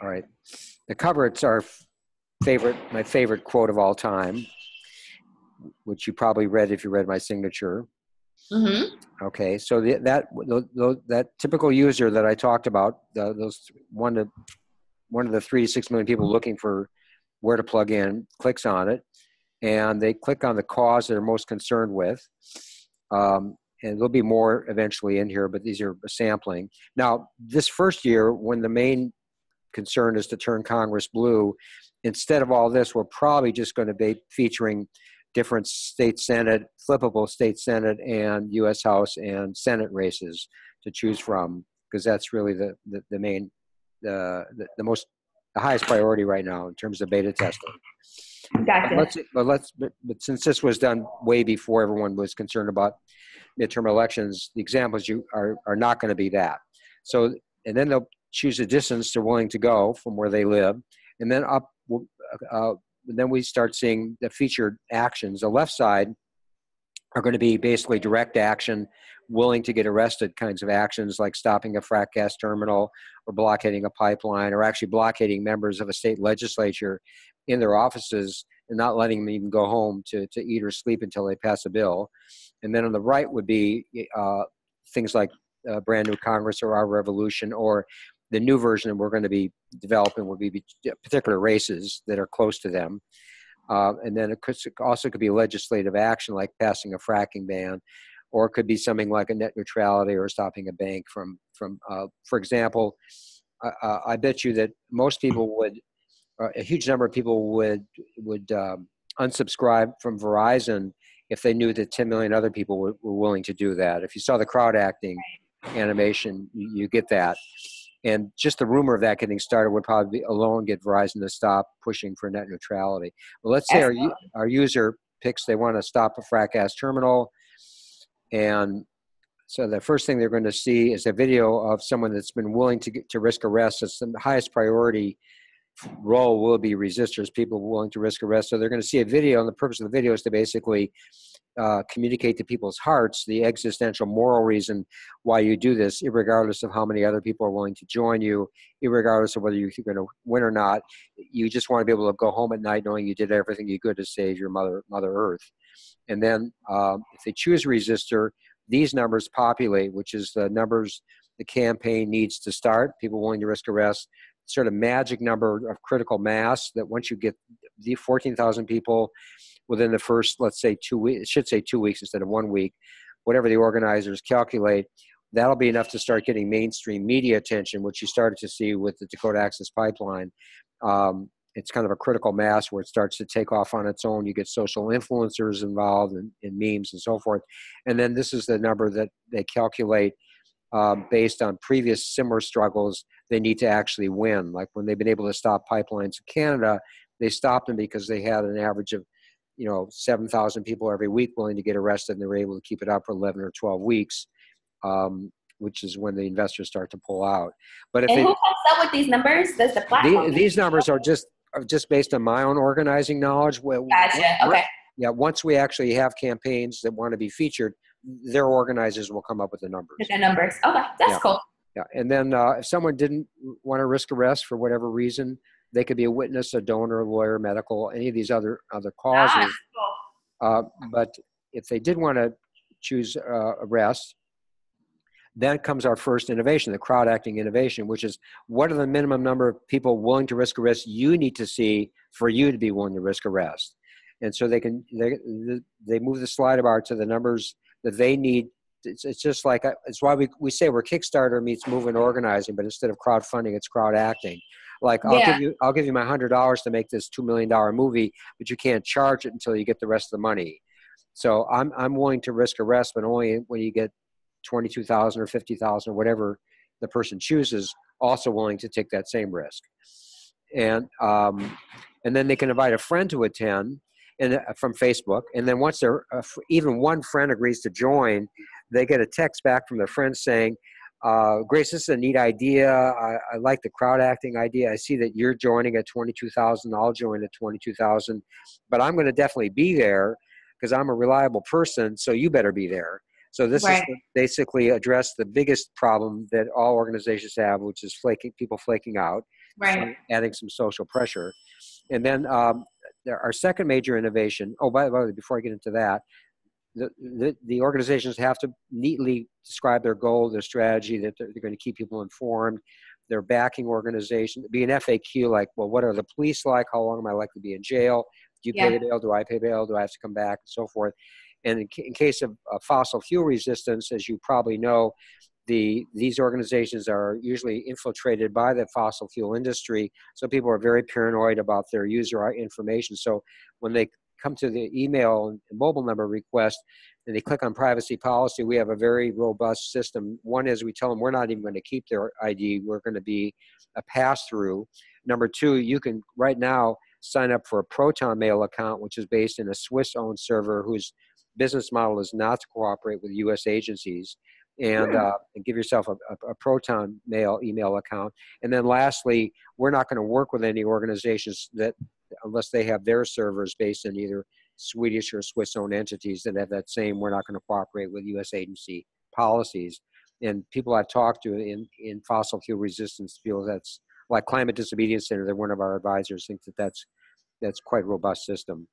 All right. The cover, it's my favorite quote of all time, which you probably read if you read my signature. Mm-hmm. Okay, so that typical user that I talked about, those one of the 3 to 6 million people looking for where to plug in, clicks on it, and they click on the cause they're most concerned with. And there'll be more eventually in here, but these are a sampling. Now, this first year, when the main concern is to turn Congress blue, instead of all this, we're probably just going to be featuring different state Senate, flippable state Senate and U.S. House and Senate races to choose from, because that's really the main, the highest priority right now in terms of beta testing. Gotcha. But since this was done way before everyone was concerned about midterm elections, the examples are not going to be that. So, and then they'll choose a distance they're willing to go from where they live, and then then we start seeing the featured actions. The left side are going to be basically direct action, willing to get arrested kinds of actions, like stopping a frack gas terminal or blockading a pipeline, or actually blockading members of a state legislature in their offices and not letting them even go home to eat or sleep until they pass a bill. And then on the right would be things like brand new Congress or our revolution, or the new version that we're going to be developing will be particular races that are close to them. And then it also could be legislative action, like passing a fracking ban, or it could be something like a net neutrality or stopping a bank from for example, I bet you that most people would, a huge number of people would unsubscribe from Verizon if they knew that 10 million other people were willing to do that. If you saw the Crowdacting animation, you get that. And just the rumor of that getting started would probably alone get Verizon to stop pushing for net neutrality. Well, let's say our user picks they want to stop a frack gas terminal. And so the first thing they're going to see is a video of someone that's been willing to risk arrest. It's the highest priority role will be resistors, people willing to risk arrest. So they're going to see a video, and the purpose of the video is to basically communicate to people's hearts the existential moral reason why you do this, irregardless of how many other people are willing to join you, irregardless of whether you're going to win or not. You just want to be able to go home at night knowing you did everything you could to save your Mother Earth. And then if they choose a resistor, these numbers populate, which is the numbers the campaign needs to start, people willing to risk arrest, sort of magic number of critical mass that once you get the 14,000 people within the first, let's say 2 weeks, it should say 2 weeks instead of 1 week, whatever the organizers calculate, that'll be enough to start getting mainstream media attention, which you started to see with the Dakota Access Pipeline. It's kind of a critical mass where it starts to take off on its own. You get social influencers involved in memes and so forth. And then this is the number that they calculate based on previous similar struggles they need to actually win. Like when they've been able to stop pipelines in Canada, they stopped them because they had an average of 7,000 people every week willing to get arrested, and they were able to keep it up for 11 or 12 weeks, which is when the investors start to pull out. But if and who comes up with these numbers? Does the platform? These numbers are just based on my own organizing knowledge. Gotcha. Okay. Yeah, once we actually have campaigns that want to be featured, their organizers will come up with the numbers. With the numbers. Okay, that's cool. Yeah, and then if someone didn't want to risk arrest for whatever reason, they could be a witness, a donor, a lawyer, medical, any of these other causes. Cool. But if they did want to choose arrest, then comes our first innovation, the Crowdacting innovation, which is what are the minimum number of people willing to risk arrest you need to see for you to be willing to risk arrest. And so they move the slide bar to the numbers that they need. It's just like, it's why we say we're Kickstarter meets movement organizing, but instead of crowdfunding, it's crowdacting. Like I'll give you my $100 to make this $2 million movie, but you can't charge it until you get the rest of the money. So I'm willing to risk arrest, but only when you get 22,000 or 50,000 or whatever the person chooses, also willing to take that same risk. And then they can invite a friend to attend from Facebook. And then once even one friend agrees to join, they get a text back from their friend saying, Grace, this is a neat idea. I like the Crowdacting idea. I see that you're joining at 22,000. I'll join at 22,000. But I'm going to definitely be there because I'm a reliable person, so you better be there. So this is to basically address the biggest problem that all organizations have, which is people flaking out. Right. adding some social pressure. And then our second major innovation, oh, by the way, before I get into that, the organizations have to neatly describe their goal, their strategy, that they're going to keep people informed. Their backing organization, be an FAQ like, well, what are the police like? How long am I likely to be in jail? Do you pay the bail? Do I pay bail? Do I have to come back? And so forth. And in case of fossil fuel resistance, as you probably know, these organizations are usually infiltrated by the fossil fuel industry. So people are very paranoid about their user information. So when they come to the email and mobile number request and they click on privacy policy, we have a very robust system. One is we tell them we're not even going to keep their ID. We're going to be a pass-through. Number two, you can right now sign up for a Proton Mail account, which is based in a Swiss-owned server whose business model is not to cooperate with U.S. agencies. And give yourself a Proton Mail email account. And then lastly, we're not going to work with any organizations that, unless they have their servers based in either Swedish or Swiss-owned entities that have that same, we're not going to cooperate with U.S. agency policies. And people I've talked to in fossil fuel resistance feel that's like Climate Disobedience Center, that one of our advisors thinks that's quite a robust system.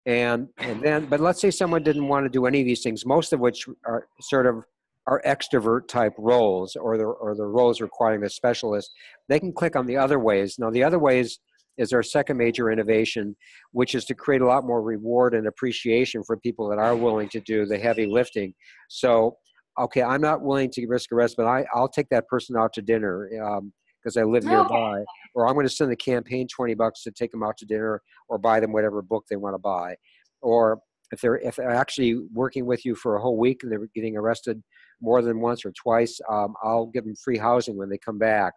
And then, but let's say someone didn't want to do any of these things, most of which are sort of are extrovert type roles, or the roles requiring a specialist. They can click on the other ways. Now, the other ways is our second major innovation, which is to create a lot more reward and appreciation for people that are willing to do the heavy lifting. So, okay, I'm not willing to risk arrest, but I'll take that person out to dinner because I live nearby. Or I'm going to send the campaign $20 to take them out to dinner or buy them whatever book they want to buy. Or if they're actually working with you for a whole week and they're getting arrested more than once or twice, I'll give them free housing when they come back.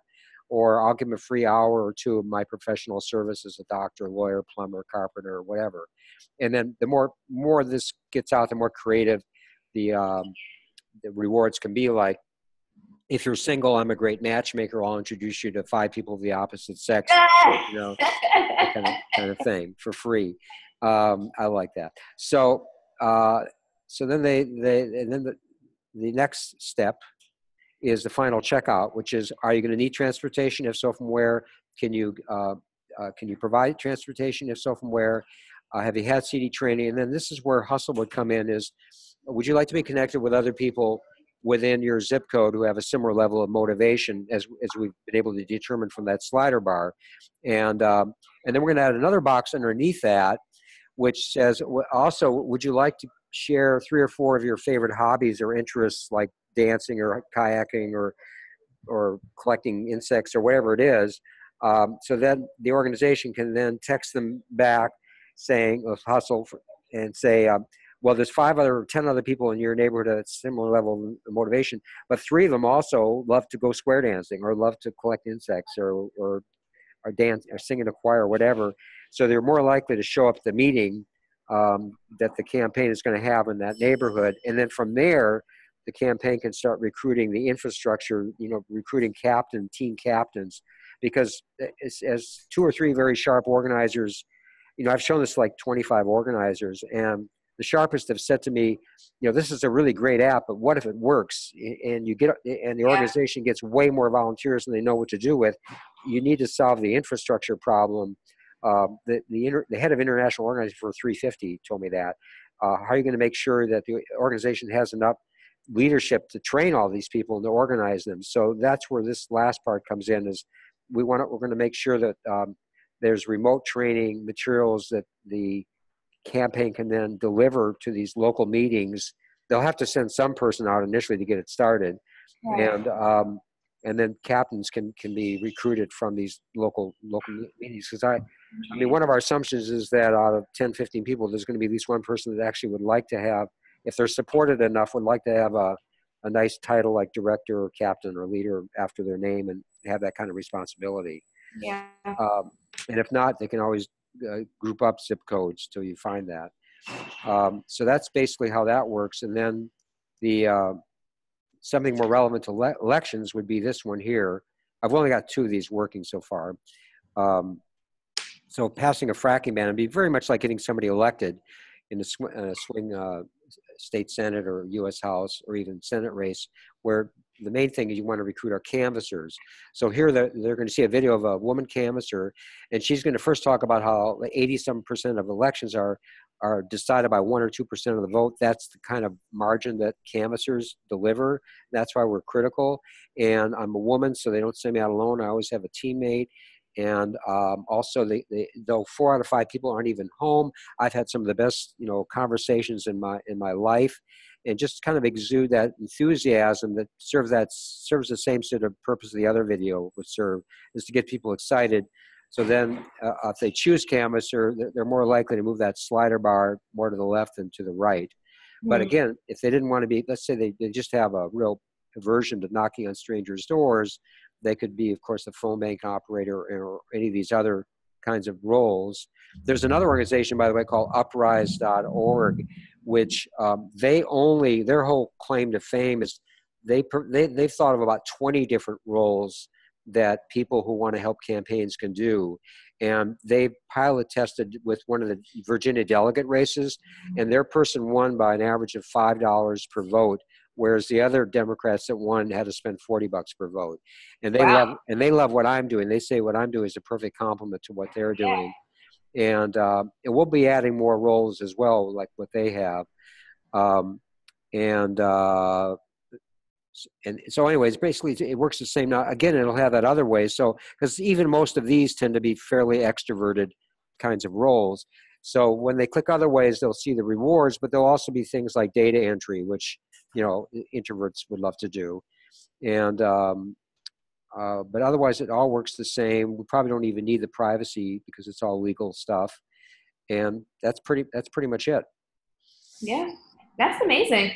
Or I'll give them a free hour or two of my professional service as a doctor, lawyer, plumber, carpenter, or whatever. And then the more this gets out, the more creative the rewards can be. Like, if you're single, I'm a great matchmaker. I'll introduce you to 5 people of the opposite sex, you know, that kind of thing for free. I like that. So, so then the next step is the final checkout, which is, are you going to need transportation? If so, from where? Can you provide transportation? If so, from where? Have you had CD training? And then this is where hustle would come in. Is, would you like to be connected with other people within your zip code who have a similar level of motivation as we've been able to determine from that slider bar? And then we're going to add another box underneath that, which says, also, would you like to share 3 or 4 of your favorite hobbies or interests, like dancing or kayaking or collecting insects or whatever it is? So then the organization can then text them back saying, hustle, and say, well, there's 5 or 10 other people in your neighborhood at a similar level of motivation, but 3 of them also love to go square dancing or love to collect insects or dance or sing in a choir or whatever. So they're more likely to show up at the meeting that the campaign is going to have in that neighborhood. And then from there, the campaign can start recruiting the infrastructure, recruiting team captains, because as 2 or 3 very sharp organizers, I've shown this to like 25 organizers, and the sharpest have said to me, this is a really great app, but what if it works and the organization gets way more volunteers than they know what to do with? You need to solve the infrastructure problem. The head of international organizing for 350 told me that. How are you going to make sure that the organization has enough leadership to train all these people and to organize them? So that's where this last part comes in. Is we're going to make sure that there's remote training materials that the campaign can then deliver to these local meetings. They'll have to send some person out initially to get it started, and then captains can be recruited from these local meetings. Because I mean, one of our assumptions is that out of 10, 15 people, there's going to be at least one person that actually would like to have, if they're supported enough, would like to have a nice title like director or captain or leader after their name and have that kind of responsibility. Yeah. And if not, they can always group up zip codes till you find that. So that's basically how that works. And then the something more relevant to elections would be this one here. I've only got 2 of these working so far. So passing a fracking ban would be very much like getting somebody elected in a swing state senate or U.S. House or even Senate race, where the main thing is you want to recruit our canvassers. So here they're going to see a video of a woman canvasser, and she's going to first talk about how 80-some% of elections are decided by 1 or 2% of the vote. That's the kind of margin that canvassers deliver. That's why we're critical. And I'm a woman, so they don't send me out alone. I always have a teammate. And also, though 4 out of 5 people aren't even home, I've had some of the best, conversations in my life, and just kind of exude that enthusiasm that serves the same sort of purpose the other video would serve, is to get people excited. So then, if they choose canvasser, they're more likely to move that slider bar more to the left than to the right. But again, if they didn't want to be, let's say they just have a real aversion to knocking on strangers' doors, they could be, of course, the phone bank operator or any of these other kinds of roles. There's another organization, by the way, called uprise.org, which their whole claim to fame is they've thought of about 20 different roles that people who want to help campaigns can do. And they pilot tested with one of the Virginia delegate races, and their person won by an average of $5 per vote, whereas the other Democrats that won had to spend $40 per vote. And they love what I'm doing. They say what I'm doing is a perfect complement to what they're doing. And we'll be adding more roles as well, like what they have. And so anyways, basically it works the same. Now, again, it'll have that other way. So, because even most of these tend to be fairly extroverted kinds of roles. So when they click other ways, they'll see the rewards, but there'll also be things like data entry, which, introverts would love to do. And, but otherwise it all works the same. We probably don't even need the privacy because it's all legal stuff. And that's pretty much it. Yeah, that's amazing.